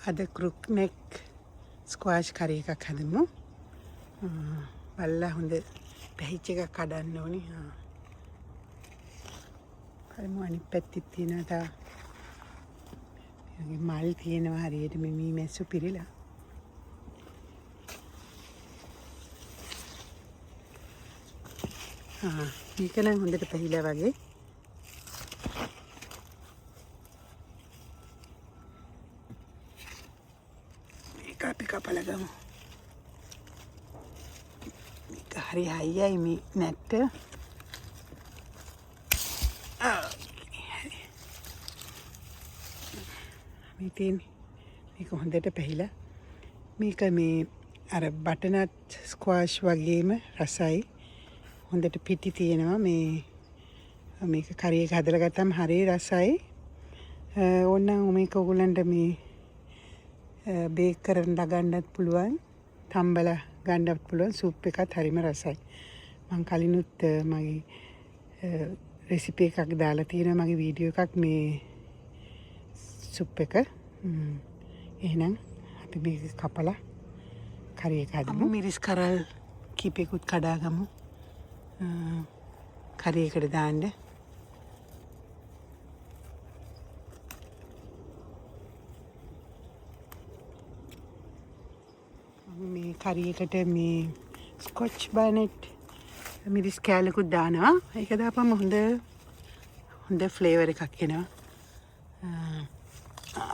අද ක්‍රුක් නෙක් ස්ක්වාෂ් කරි එකක් හදමු. බලලා හොඳ පැහිච්ච එකක් කඩන්න ඕනි. හරිම අනිත් පැත්තේ තියෙනවා මල් තියෙනවා හරියට මේ මී මැස්සු පිරিলা. මේක නම් හොඳට පැහිලා වගේ. මේක අපි කපලා ගමු. මේක හරි හයියයි මේ නැට්ට. මේක හොඳට පැහිලා. මේක මේ අර බටනට් ස්ක්වාෂ් වගේම රසයි. හොඳට පිටි තියෙනවා. මේක කරි එක හදලා ගත්තාම හරිය රසයි. ඕනනම් මේක ඔයගලන්ට මේ බේක් කරන්න ගන්නත් පුළුවන්. තම්බලා ගන්නත් පුළුවන්. සූප් එකත් හරිම රසයි. මම කලිනුත් මගේ රෙසිපි එකක් දාලා තියෙනවා මගේ වීඩියෝ එකක් මේ සුප් එක. එහෙනම් අපි මේක කපලා කරි එක හදමු. මිරිස් කරල් කීපයකුත් කඩා ගමු. කරි එකට දාන්න. මේ කරි එකට මේ ස්කොච් බර්නට් මිරිස් කෑල්ලකුත් දානවා. ඒක දාපම හොඳ ෆ්ලේවර් එකක් එනවා.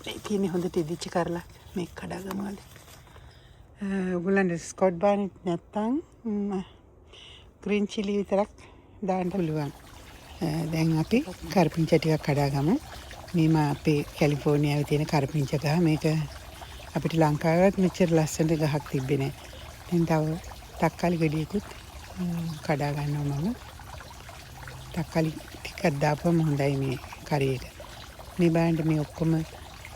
මේ තියෙන්නේ හොඳට ඉදිච්ච කරලා මේක කඩා ගමු. ඔයගොල්ලන්ට ස්කොච් බර්නට් නැත්තම් ග්‍රීන් චිලි විතරක් දාන්න පුළුවන්. දැන් අපි කරපිංචා ටිකක් කඩා ගමු. මේම අපේ කැලිෆෝනියාවේ තියෙන කරපිංචා ගහ. මේක අපිට ලංකාවේවත් මෙච්චර ලස්සනට ගහක් තිබ්බේ නෑ. දැන් තව තක්කාලි ගෙඩියකුත් කඩා ගන්නවා මම. තක්කාලි ටිකක් දාපුවම හොඳයි මේ කරියට. මේ බලන්න මේ ඔක්කොම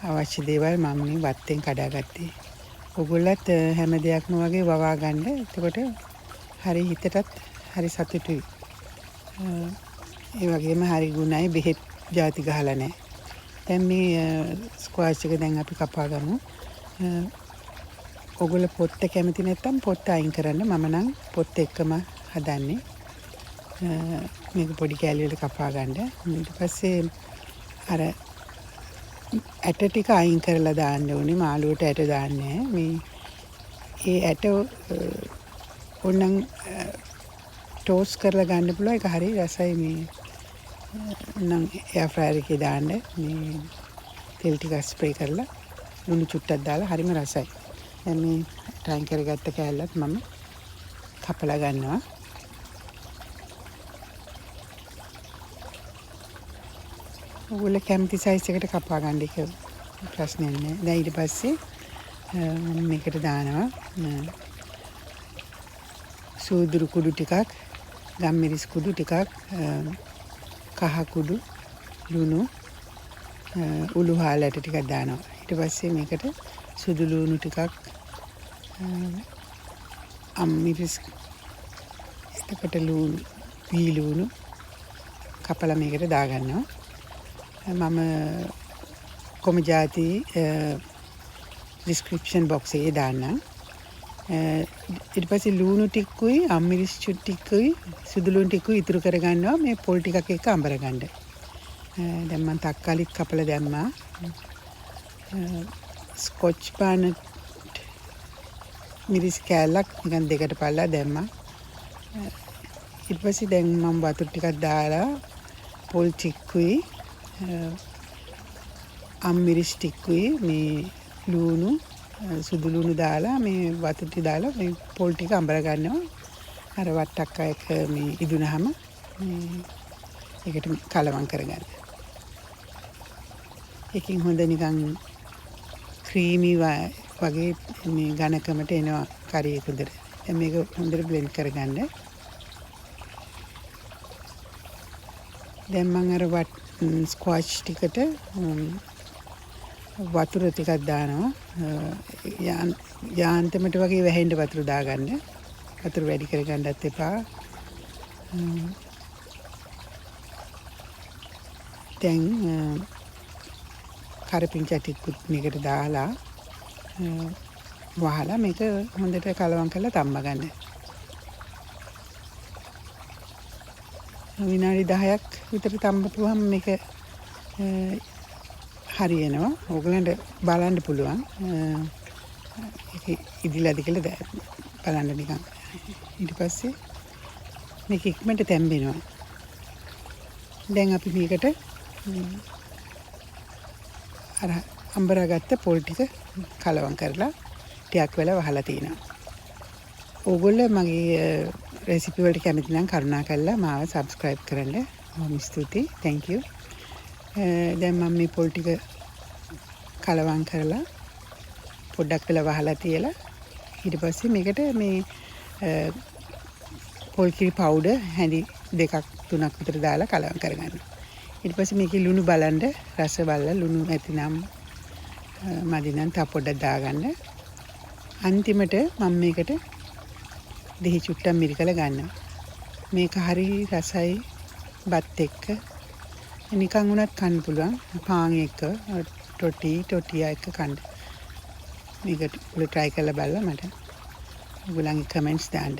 අවශ්‍ය දේවල් මම මේ වත්තෙන් කඩාගත්තේ. ඔයගොල්ලත් හැම දෙයක්ම වගේ වවා ගන්න. එතකොට හරි හිතටත් හරි සතුටුයි. ඒ වගේම හරි ගුණයි. බෙහෙත් ಜಾති ගහලා නැහැ. දැන් මේ ස්ක්වාෂ් එක දැන් අපි කපා ගමු. ඔයගොල්ලෝ පොත්ත කැමති නැත්නම් පොත්ත අයින් කරන්න. මම නම් පොත්ත එක්කම හදන්නේ. මේක පොඩි කෑලි වල කපා ගන්න. ඊට පස්සේ අර ඇට ටික අයින් කරලා දාන්න ඕනේ. මාළුවට ඇට දාන්නේ මේ ඒ ඇට ඕනනම් ටෝස් කරලා ගන්න පුළුවන්. ඒක හරි රසයි. මේ නම් එයාර් ෆ්‍රයර් එකේ දාන්න මේ තෙල් ටික ස්ප්‍රේ කරලා ලුණු චුට්ටක් දාලා හරිම රසයි. දැන් මේ ටයින් කරගත්ත කෑල්ලත් මම කපලා ගන්නවා. ඔයගොල්ලෝ කැමති සයිස් එකට කපා ගන්න එක ප්‍රශ්නයක් නෑ. දැන් ඊට පස්සේ මේකට දානවා සූදුරු කුඩු ටිකක්, ගම්මිරිස් කුඩු ටිකක්, කහ කුඩු, ලුණු, උළු හාලට ටිකක් දානවා. ඊට පස්සේ මේකට සුදු ලුණු ටිකක්, අම්මිරිස්, එතකොට ලුණු, වී ලුණු කපලා මේකට දාගන්නවා. මම කොම ಜಾති ඩිස්ක්‍රිප්ෂන් බොක්ස් එකේ දාන්නම්. ඊට පස්සේ ලුණු ටිකකුයි අම්මිරිස් ටිකකුයි සුදු ලුණු ටිකකුයි ඉතුරු කරගන්නවා මේ පොල් ටිකක් එක්ක අඹර ගන්න. දැන් මම තක්කාලිත් කපලා දැම්මා. ස්කොච් බර්නට් මිරිස් කෑල්ලක් නිකන් දෙකට පල්ලා දැම්මා. ඊට පස්සේ දැන් මම වතුර ටිකක් දාලා පොල් ටිකකුයි අම්මිරිස් ටිකකුයි මේ ලුණු සුදු ලුණු දාලා මේ වතුර ටික දාලා මේ පොල් ටික අඹර ගන්නවා. අර වට්ටක්ක එක මේ ඉදුණාම මේ ඒකට කලවම් කරගන්න. ඒකෙන් හොඳ නිකන් ක්‍රීමි වගේ මේ ඝනකමට එනවා කරි එක උදේ. දැන් මේක හොඳට බ්ලෙන්ඩ් කරගන්න. දැන් මම අර ස්ක්වාෂ් ටිකට වතුර ටිකක් දානවා. යාන්තමට වගේ වැහෙන්න වතුර දාගන්න. වතුර වැඩි කරගන්නත් එපා. දැන් කරපිංචා ටිකකුත් මේකට දාලා වහලා මේක හොඳට කලවම් කරලා තම්බ ගන්න. විනාඩි 10ක් විතර තම්බපුවම මේක හරියනවා. ඕගලන්ට බලන්න පුළුවන්. ඒක ඉදිලාද කියලා බලන්න නිකන්. ඊට පස්සේ මේක ඉක්මනට තැම්බෙනවා. දැන් අපි මේකට අර අම්බරාගත්ත පොල් ටික කලවම් කරලා ටිකක් වෙලා වහලා තිනවා. ඕගොල්ලෝ මගේ රෙසිපි වලට කැමති නම් කරුණාකරලා මාව subscribe කරන්න. බොහොම ස්තුතියි. thank you. දැන් මම මේ පොල් ටික කලවම් කරලා පොඩ්ඩක් වෙලා වහලා තියලා ඊට පස්සේ මේකට මේ පොල් කිරි පවුඩර් හැඳි 2ක් 3ක් විතර දාලා කලවම් කරගන්නවා. ඊට පස්සේ මේකේ ලුණු බලන්න රස බලලා ලුණු ඇතිනම් මදි නම් තව පොඩ්ඩක් දාගන්න. අන්තිමට මම මේකට දෙහි චුට්ටක් මිරිකලා ගන්නවා. මේක හරි රසයි බත් එක්ක නිකන් උනත් කන්න පුළුවන්. පාන් එක්ක ටොටියා එක්ක කන්න. මේකට උල try කරලා බලලා මට ඔයගොල්ලන්ගේ comments දාන්න.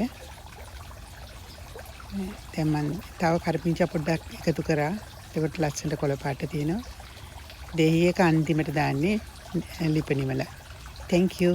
දැන් මම තව කරපිංචා පොඩ්ඩක් එකතු කරා. ඒකට ලස්සනට කොළ පාට තියෙනවා. දෙහි එක අන්තිමට දාන්නේ ලිපණි වල. thank you.